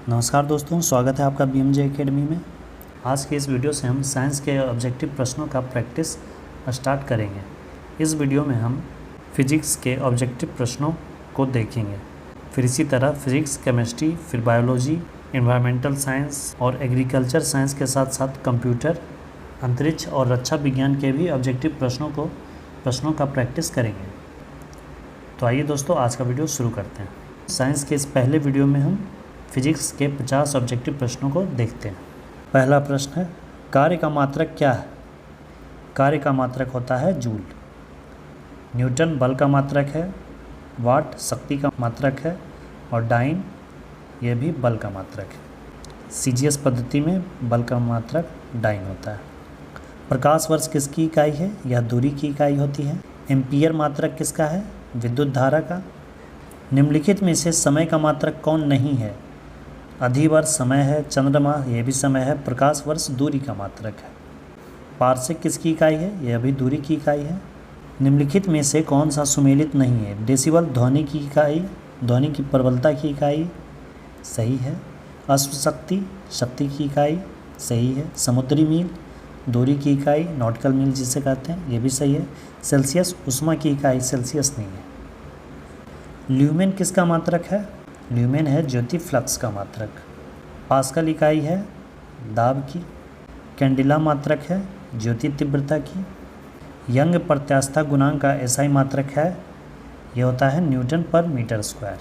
नमस्कार दोस्तों, स्वागत है आपका BMJ एकेडमी में। आज के इस वीडियो से हम साइंस के ऑब्जेक्टिव प्रश्नों का प्रैक्टिस स्टार्ट करेंगे। इस वीडियो में हम फिजिक्स के ऑब्जेक्टिव प्रश्नों को देखेंगे। फिर इसी तरह फिजिक्स, केमिस्ट्री, फिर बायोलॉजी, एनवायरमेंटल साइंस और एग्रीकल्चर साइंस के साथ साथ कंप्यूटर, अंतरिक्ष और रक्षा विज्ञान के भी ऑब्जेक्टिव प्रश्नों का प्रैक्टिस करेंगे। तो आइए दोस्तों, आज का वीडियो शुरू करते हैं। साइंस के इस पहले वीडियो में हम फिजिक्स के 50 ऑब्जेक्टिव प्रश्नों को देखते हैं। पहला प्रश्न है, कार्य का मात्रक क्या है? कार्य का मात्रक होता है जूल। न्यूटन बल का मात्रक है, वाट शक्ति का मात्रक है और डाइन यह भी बल का मात्रक है। CGS पद्धति में बल का मात्रक डाइन होता है। प्रकाश वर्ष किसकी इकाई है? यह दूरी की इकाई होती है। एम्पियर मात्रक किसका है? विद्युत धारा का। निम्नलिखित में से समय का मात्रक कौन नहीं है? अधिवर्ष समय है, चंद्रमा यह भी समय है, प्रकाश वर्ष दूरी का मात्रक है। पारसेक किसकी इकाई है? यह भी दूरी की इकाई है। निम्नलिखित में से कौन सा सुमेलित नहीं है? डेसिबल ध्वनि की इकाई, ध्वनि की प्रबलता की इकाई, सही है। अश्व शक्ति, शक्ति की इकाई, सही है। समुद्री मील, दूरी की इकाई, नॉटिकल मील जिसे कहते हैं, यह भी सही है। सेल्सियस, उष्मा की इकाई, सेल्सियस नहीं है। ल्यूमेन किसका मात्रक है? ल्यूमेन है ज्योति फ्लक्स का मात्रक। पास्कल इकाई है दाब की। कैंडिला मात्रक है ज्योति तीव्रता की। यंग प्रत्यास्थता गुणांक का SI मात्रक है, यह होता है न्यूटन पर मीटर स्क्वायर।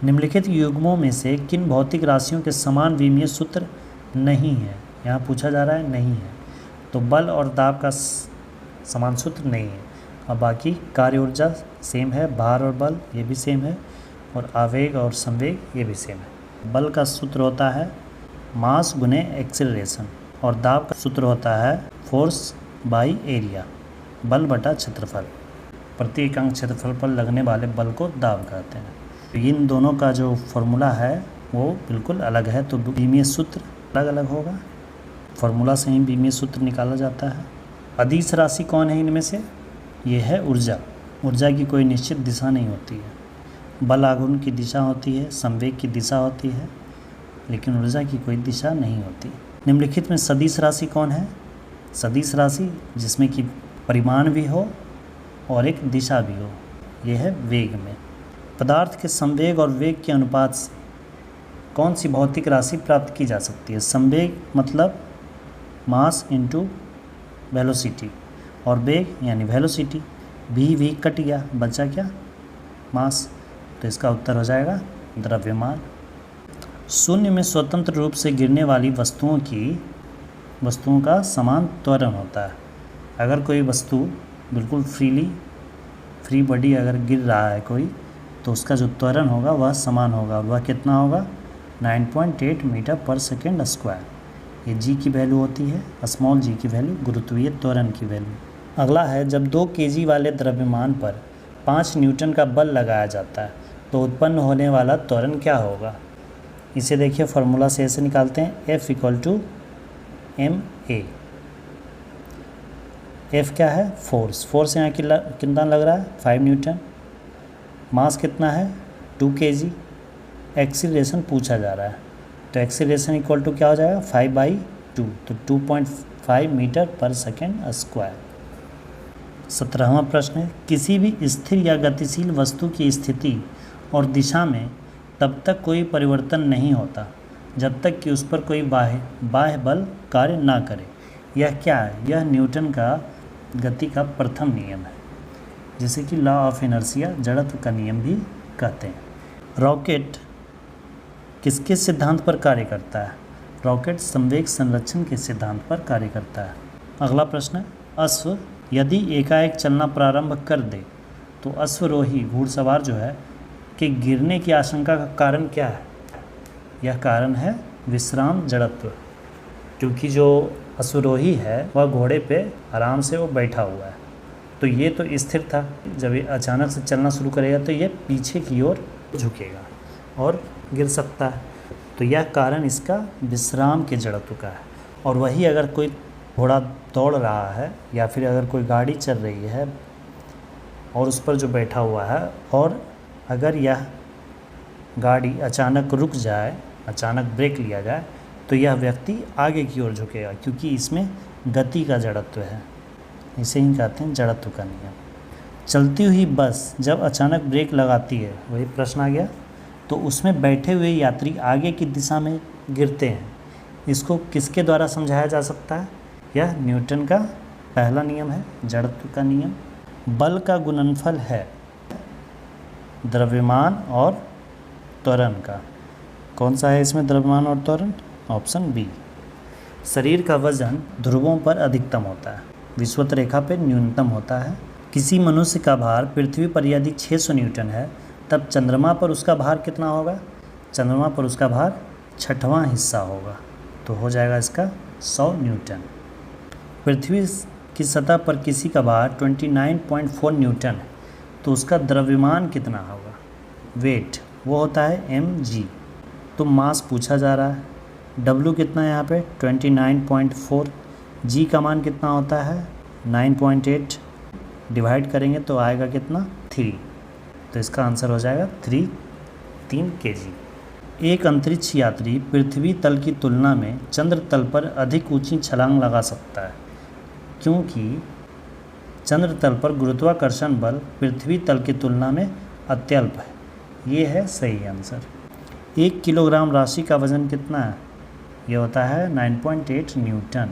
निम्नलिखित युग्मों में से किन भौतिक राशियों के समान विमीय सूत्र नहीं है? यहाँ पूछा जा रहा है नहीं है, तो बल और दाब का समान सूत्र नहीं है। अब बाकी कार्य ऊर्जा सेम है, भार और बल ये भी सेम है, और आवेग और संवेग ये भी सेम है। बल का सूत्र होता है मास गुने एक्सेलरेशन और दाब का सूत्र होता है फोर्स बाई एरिया, बल बटा क्षेत्रफल। प्रति एकांक क्षेत्रफल पर लगने वाले बल को दाब कहते हैं। तो इन दोनों का जो फॉर्मूला है वो बिल्कुल अलग है, तो विमीय सूत्र अलग अलग होगा। फॉर्मूला से ही विमीय सूत्र निकाला जाता है। अदिश राशि कौन है इनमें से? ये है ऊर्जा। ऊर्जा की कोई निश्चित दिशा नहीं होती है। बल आघूर्ण की दिशा होती है, संवेग की दिशा होती है, लेकिन ऊर्जा की कोई दिशा नहीं होती। निम्नलिखित में सदिश राशि कौन है? सदिश राशि जिसमें कि परिमाण भी हो और एक दिशा भी हो, यह है वेग में। पदार्थ के संवेग और वेग के अनुपात से कौन सी भौतिक राशि प्राप्त की जा सकती है? संवेग मतलब मास इंटू वेलोसिटी, और वेग यानी वेलोसिटी। भी कट गया, बचा क्या? मास। तो इसका उत्तर हो जाएगा द्रव्यमान। शून्य में स्वतंत्र रूप से गिरने वाली वस्तुओं का समान त्वरण होता है। अगर कोई वस्तु बिल्कुल फ्री बॉडी अगर गिर रहा है कोई, तो उसका जो त्वरण होगा वह समान होगा, और वह कितना होगा? 9.8 मीटर पर सेकेंड स्क्वायर। ये G की वैल्यू होती है, स्मॉल g की वैल्यू, गुरुत्वीय त्वरण की वैल्यू। अगला है, जब 2 kg वाले द्रव्यमान पर 5 न्यूटन का बल लगाया जाता है तो उत्पन्न होने वाला त्वरण क्या होगा? इसे देखिए, फॉर्मूला से ऐसे निकालते हैं, F = ma। F क्या है? फोर्स यहाँ कितना लग रहा है? 5 न्यूटन। मास कितना है? 2 kg। एक्सीलरेशन पूछा जा रहा है, तो एक्सीलरेशन = क्या हो जाएगा? 5/2, तो 2.5 मीटर पर सेकेंड स्क्वायर। 17वां प्रश्न है, किसी भी स्थिर या गतिशील वस्तु की स्थिति और दिशा में तब तक कोई परिवर्तन नहीं होता जब तक कि उस पर कोई बाह्य बल कार्य ना करे। यह क्या है? यह न्यूटन का गति का प्रथम नियम है, जिसे कि लॉ ऑफ इनर्शिया, जड़त्व का नियम भी कहते हैं। रॉकेट किसके सिद्धांत पर कार्य करता है? रॉकेट संवेग संरक्षण के सिद्धांत पर कार्य करता है। अगला प्रश्न है, अश्व यदि एकाएक चलना प्रारंभ कर दे तो अश्वरोही घुड़सवार जो है कि गिरने की आशंका का कारण क्या है? यह कारण है विश्राम जड़त्व, क्योंकि जो अश्वरोही है वह घोड़े पे आराम से वो बैठा हुआ है, तो ये तो स्थिर था। जब ये अचानक से चलना शुरू करेगा तो ये पीछे की ओर झुकेगा और गिर सकता है, तो यह कारण इसका विश्राम के जड़त्व का है। और वही अगर कोई घोड़ा दौड़ रहा है या फिर अगर कोई गाड़ी चल रही है और उस पर जो बैठा हुआ है, और अगर यह गाड़ी अचानक रुक जाए अचानक ब्रेक लिया जाए तो यह व्यक्ति आगे की ओर झुकेगा, क्योंकि इसमें गति का जड़त्व है। इसे ही कहते हैं जड़त्व का नियम। चलती हुई बस जब अचानक ब्रेक लगाती है, वही प्रश्न आ गया, तो उसमें बैठे हुए यात्री आगे की दिशा में गिरते हैं। इसको किसके द्वारा समझाया जा सकता है? यह न्यूटन का पहला नियम है, जड़त्व का नियम। बल का गुणनफल है द्रव्यमान और त्वरण का। कौन सा है इसमें द्रव्यमान और त्वरण? Option B. शरीर का वजन ध्रुवों पर अधिकतम होता है, विषुवत रेखा पर न्यूनतम होता है। किसी मनुष्य का भार पृथ्वी पर यदि 600 न्यूटन है, तब चंद्रमा पर उसका भार कितना होगा? चंद्रमा पर उसका भार 6वां हिस्सा होगा, तो हो जाएगा इसका 100 न्यूटन। पृथ्वी की सतह पर किसी का भार 29.4 न्यूटन है, तो उसका द्रव्यमान कितना होगा? वेट, वो होता है mg। तो मास पूछा जा रहा है, w कितना है यहाँ पे? 29.4। g का मान कितना होता है? 9.8। डिवाइड करेंगे तो आएगा कितना? 3। तो इसका आंसर हो जाएगा 3 kg। एक अंतरिक्ष यात्री पृथ्वी तल की तुलना में चंद्र तल पर अधिक ऊंची छलांग लगा सकता है, क्योंकि चंद्र तल पर गुरुत्वाकर्षण बल पृथ्वी तल की तुलना में अत्यल्प है। ये है सही आंसर। 1 किलोग्राम राशि का वजन कितना है? ये होता है 9.8 न्यूटन।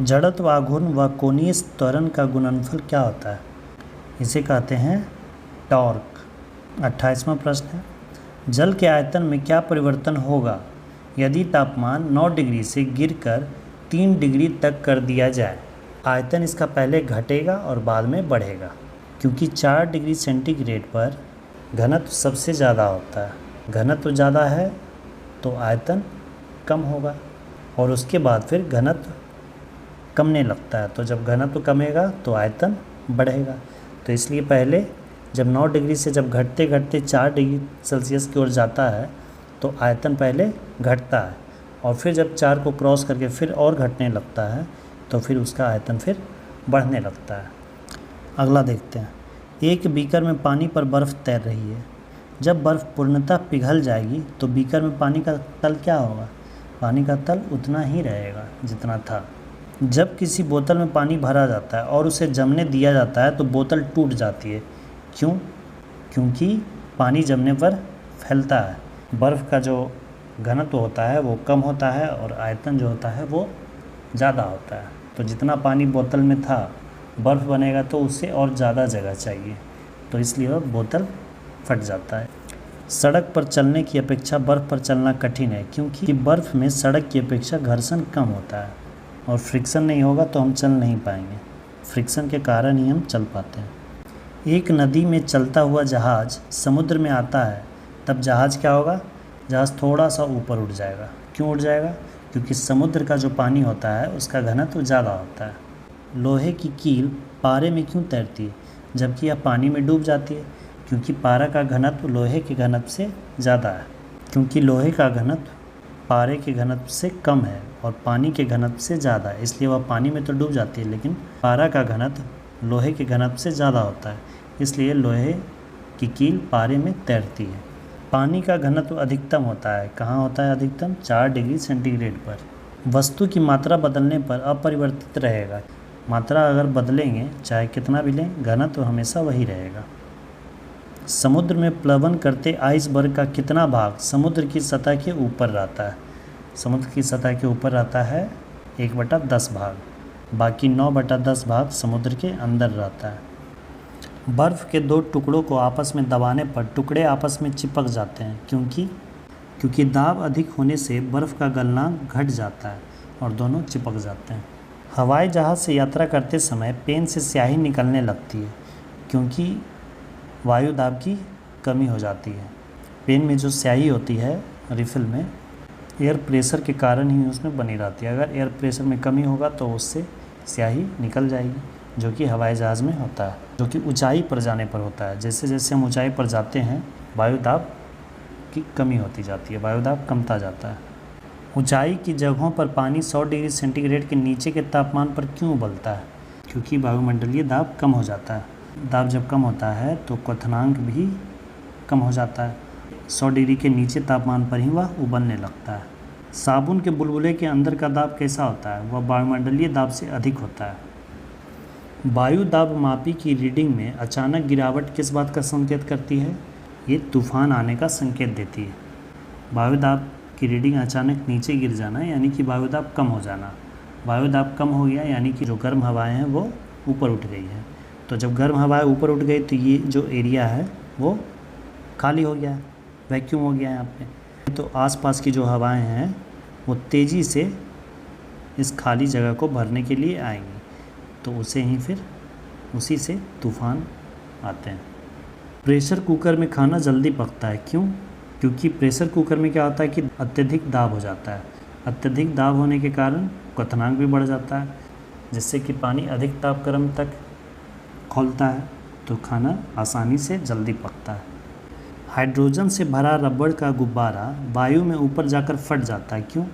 जड़त्व आघूर्ण व कोणीय त्वरण का गुणनफल क्या होता है? इसे कहते हैं टॉर्क। 28वां प्रश्न है, जल के आयतन में क्या परिवर्तन होगा यदि तापमान 9 डिग्री से गिरकर 3 डिग्री तक कर दिया जाए? आयतन इसका पहले घटेगा और बाद में बढ़ेगा, क्योंकि 4 डिग्री सेंटीग्रेड पर घनत्व सबसे ज़्यादा होता है। घनत्व ज़्यादा है तो आयतन कम होगा, और उसके बाद फिर घनत्व कमने लगता है। तो जब घनत्व कमेगा तो आयतन बढ़ेगा। तो इसलिए पहले जब 9 डिग्री से जब घटते घटते 4 डिग्री सेल्सियस की ओर जाता है तो आयतन पहले घटता है, और फिर जब 4 को क्रॉस करके फिर और घटने लगता है तो फिर उसका आयतन फिर बढ़ने लगता है। अगला देखते हैं, एक बीकर में पानी पर बर्फ़ तैर रही है। जब बर्फ़ पूर्णतः पिघल जाएगी तो बीकर में पानी का तल क्या होगा? पानी का तल उतना ही रहेगा जितना था। जब किसी बोतल में पानी भरा जाता है और उसे जमने दिया जाता है तो बोतल टूट जाती है। क्यों? क्योंकि पानी जमने पर फैलता है। बर्फ़ का जो घनत्व होता है वो कम होता है और आयतन जो होता है वो ज़्यादा होता है। तो जितना पानी बोतल में था, बर्फ़ बनेगा तो उससे और ज़्यादा जगह चाहिए, तो इसलिए वह बोतल फट जाता है। सड़क पर चलने की अपेक्षा बर्फ़ पर चलना कठिन है, क्योंकि बर्फ़ में सड़क की अपेक्षा घर्षण कम होता है, और फ्रिक्शन नहीं होगा तो हम चल नहीं पाएंगे। फ्रिक्शन के कारण ही हम चल पाते हैं। एक नदी में चलता हुआ जहाज़ समुद्र में आता है, तब जहाज़ क्या होगा? जहाज़ थोड़ा सा ऊपर उठ जाएगा। क्यों उठ जाएगा? क्योंकि समुद्र का जो पानी होता है उसका घनत्व ज़्यादा होता है। लोहे की कील पारे में क्यों तैरती है जबकि यह पानी में डूब जाती है? क्योंकि पारा का घनत्व लोहे के घनत्व से ज़्यादा है। क्योंकि लोहे का घनत्व पारे के घनत्व से कम है और पानी के घनत्व से ज़्यादा है, इसलिए वह पानी में तो डूब जाती है, लेकिन पारा का घनत्व लोहे के घनत्व से ज़्यादा होता है, इसलिए लोहे की कील पारे में तैरती है। पानी का घनत्व अधिकतम होता है। कहाँ होता है अधिकतम? 4 डिग्री सेंटीग्रेड पर। वस्तु की मात्रा बदलने पर अपरिवर्तित रहेगा। मात्रा अगर बदलेंगे चाहे कितना भी लें, घनत्व हमेशा वही रहेगा। समुद्र में प्लवन करते आइसबर्ग का कितना भाग समुद्र की सतह के ऊपर रहता है? समुद्र की सतह के ऊपर रहता है 1/10 भाग, बाकी 9/10 भाग समुद्र के अंदर रहता है। बर्फ़ के 2 टुकड़ों को आपस में दबाने पर टुकड़े आपस में चिपक जाते हैं, क्योंकि दाब अधिक होने से बर्फ़ का गलनांक घट जाता है और दोनों चिपक जाते हैं। हवाई जहाज़ से यात्रा करते समय पेन से स्याही निकलने लगती है, क्योंकि वायु दाब की कमी हो जाती है। पेन में जो स्याही होती है रिफ़िल में, एयर प्रेशर के कारण ही उसमें बनी रहती है। अगर एयर प्रेशर में कमी होगा तो उससे स्याही निकल जाएगी, जो कि हवाई जहाज़ में होता है, जो कि ऊंचाई पर जाने पर होता है। जैसे जैसे हम ऊंचाई पर जाते हैं वायु दाब की कमी होती जाती है, वायु दाब कमता जाता है। ऊंचाई की जगहों पर पानी 100 डिग्री सेंटीग्रेड के नीचे के तापमान पर क्यों उबलता है? क्योंकि वायुमंडलीय दाब कम हो जाता है। दाब जब कम होता है तो क्वथनांक भी कम हो जाता है। 100 डिग्री के नीचे तापमान पर ही वह उबलने लगता है। साबुन के बुलबुले के अंदर का दाब कैसा होता है? वह वायुमंडलीय दाब से अधिक होता है। वायु दाब मापी की रीडिंग में अचानक गिरावट किस बात का संकेत करती है? ये तूफान आने का संकेत देती है। वायु दाब की रीडिंग अचानक नीचे गिर जाना यानी कि वायु दाब कम हो जाना। वायु दाब कम हो गया यानी कि जो गर्म हवाएं हैं वो ऊपर उठ गई हैं। तो जब गर्म हवाएं ऊपर उठ गई तो ये जो एरिया है वो खाली हो गया है, वैक्यूम हो गया है यहाँ पे। तो आसपास की जो हवाएं हैं वो तेज़ी से इस खाली जगह को भरने के लिए आएंगी, तो उसी से तूफान आते हैं। प्रेशर कुकर में खाना जल्दी पकता है, क्यों? क्योंकि प्रेशर कुकर में क्या होता है कि अत्यधिक दाब हो जाता है। अत्यधिक दाब होने के कारण क्वथनांक भी बढ़ जाता है, जिससे कि पानी अधिक तापक्रम तक खौलता है, तो खाना आसानी से जल्दी पकता है। हाइड्रोजन से भरा रबड़ का गुब्बारा वायु में ऊपर जाकर फट जाता है, क्यों?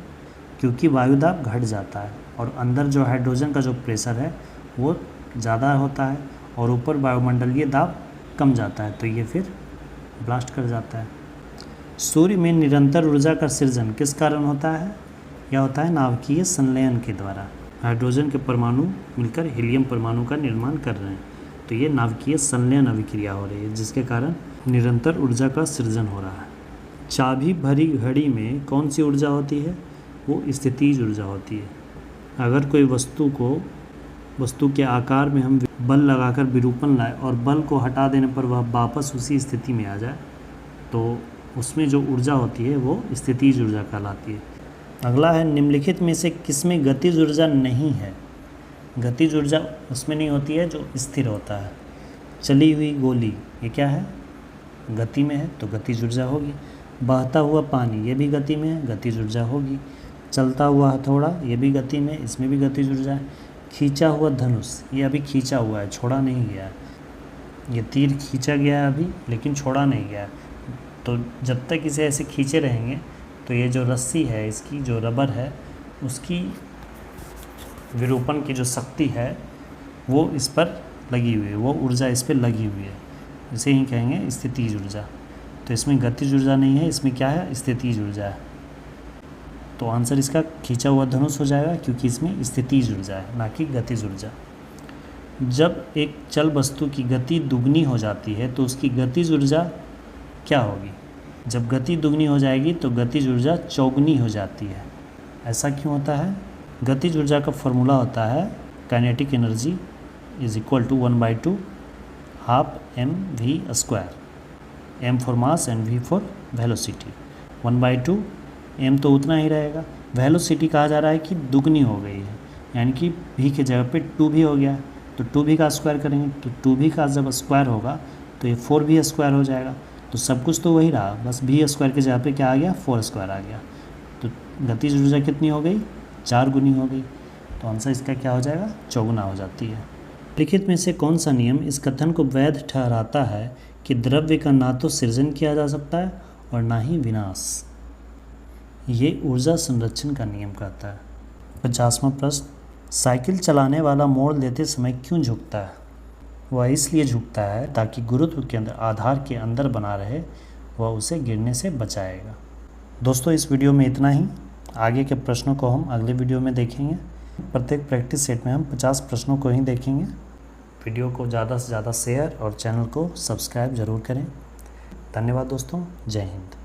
क्योंकि वायु दाब घट जाता है और अंदर जो हाइड्रोजन का जो प्रेशर है वो ज़्यादा होता है और ऊपर वायुमंडलीय दाब कम जाता है, तो ये फिर ब्लास्ट कर जाता है। सूर्य में निरंतर ऊर्जा का सृजन किस कारण होता है? यह होता है नाभिकीय संलयन के द्वारा। हाइड्रोजन के परमाणु मिलकर हीलियम परमाणु का निर्माण कर रहे हैं, तो ये नाभिकीय संलयन अभिक्रिया हो रही है, जिसके कारण निरंतर ऊर्जा का सृजन हो रहा है। चाबी भरी घड़ी में कौन सी ऊर्जा होती है? वो स्थितिज ऊर्जा होती है। अगर कोई वस्तु के आकार में हम बल लगाकर विरूपण लाए और बल को हटा देने पर वह वापस उसी स्थिति में आ जाए, तो उसमें जो ऊर्जा होती है वो स्थितिज ऊर्जा कहलाती है। अगला है, निम्नलिखित में से किसमें गतिज ऊर्जा नहीं है? गतिज ऊर्जा उसमें नहीं होती है जो स्थिर होता है। चली हुई गोली, ये क्या है? गति में है, तो गतिज ऊर्जा होगी। बहता हुआ पानी, ये भी गति में है, गतिज ऊर्जा होगी। चलता हुआ हथौड़ा, ये भी गति में, इसमें भी गतिज ऊर्जा है। खींचा हुआ धनुष, ये अभी खींचा हुआ है, छोड़ा नहीं गया है। ये तीर खींचा गया है अभी, लेकिन छोड़ा नहीं गया है। तो जब तक इसे ऐसे खींचे रहेंगे तो ये जो रस्सी है, इसकी जो रबर है, उसकी विरूपण की जो शक्ति है वो इस पर लगी हुई है, वो ऊर्जा इस पर लगी हुई है। इसे ही कहेंगे स्थितिज ऊर्जा। तो इसमें गतिज ऊर्जा नहीं है, इसमें क्या है? स्थितिज ऊर्जा है। तो आंसर इसका खींचा हुआ धनुष हो जाएगा, क्योंकि इसमें स्थितिज ऊर्जा है, ना कि गतिज ऊर्जा। जब एक चल वस्तु की गति दुगनी हो जाती है तो उसकी गतिज ऊर्जा क्या होगी? जब गति दुगनी हो जाएगी तो गतिज ऊर्जा चौगुनी हो जाती है। ऐसा क्यों होता है? गतिज ऊर्जा का फॉर्मूला होता है kinetic energy is equal to 1/2 half mv²। m for mass and v for velocity. 1/2 m तो उतना ही रहेगा। वेलोसिटी कहा जा रहा है कि दुगनी हो गई है, यानी कि v की जगह पे 2v हो गया, तो 2v का स्क्वायर करेंगे, तो 2v का जब स्क्वायर होगा तो ये 4v² हो जाएगा। तो सब कुछ तो वही रहा, बस v² की जगह पे क्या आ गया? 4² आ गया। तो गतिज ऊर्जा कितनी हो गई? 4 गुनी हो गई। तो आंसर इसका क्या हो जाएगा? चौगुना हो जाती है। लिखित में से कौन सा नियम इस कथन को वैध ठहराता है कि द्रव्य का ना तो सृजन किया जा सकता है और ना ही विनाश? ये ऊर्जा संरक्षण का नियम कहता है। 50वां प्रश्न, साइकिल चलाने वाला मोड़ लेते समय क्यों झुकता है? वह इसलिए झुकता है ताकि गुरुत्व केंद्र आधार के अंदर बना रहे, वह उसे गिरने से बचाएगा। दोस्तों, इस वीडियो में इतना ही। आगे के प्रश्नों को हम अगले वीडियो में देखेंगे। प्रत्येक प्रैक्टिस सेट में हम 50 प्रश्नों को ही देखेंगे। वीडियो को ज़्यादा से ज़्यादा शेयर और चैनल को सब्सक्राइब ज़रूर करें। धन्यवाद दोस्तों, जय हिंद।